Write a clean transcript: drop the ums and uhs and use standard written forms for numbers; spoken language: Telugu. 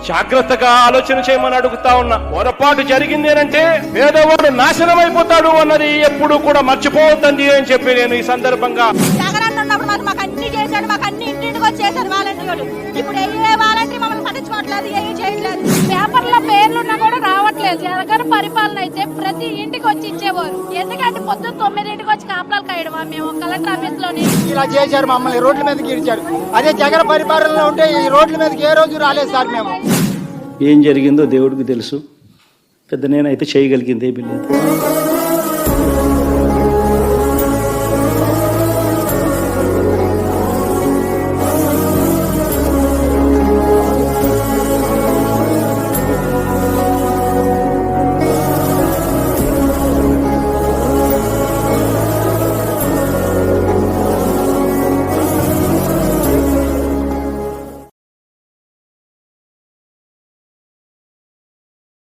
జాగ్రత్తగా ఆలోచన చేయమని అడుగుతా ఉన్నా. పొరపాటు జరిగింది అంటే పేదవాడు నాశనం అయిపోతాడు అన్నది ఎప్పుడు కూడా మర్చిపోవద్దండి అని చెప్పి నేను ఈ సందర్భంగా మాకు అన్ని చేశాడు, మాకు అన్ని ఇంటింటికి వచ్చేసారు వాలంటీర్లు. ఇప్పుడు ఏ వాలంటీర్ మమ్మల్ని పట్టించుకోవట్లేదు, ఏమి చేయట్లేదు. పేపర్లో పేర్లున్నా కూడా రావట్లేదు. జగన్ పరిపాలన అయితే ప్రతి ఇంటికి వచ్చి ఇచ్చేవారు. ఎందుకంటే పొద్దున్న 9ంటికి వచ్చి కాపలాలు కాయడమా మేము కలెక్టర్ ఆఫీస్ లోని. ఇలా చేశారు, మమ్మల్ని రోడ్ల మీదకి ఇచ్చారు. అదే జగన్ పరిపాలనలో ఉంటే ఈ రోడ్ల మీదకి ఏ రోజు రాలేదు సార్. మేము ఏం జరిగిందో దేవుడికి తెలుసు. పెద్ద నేనైతే చేయగలిగింది ఏమీ లేదు.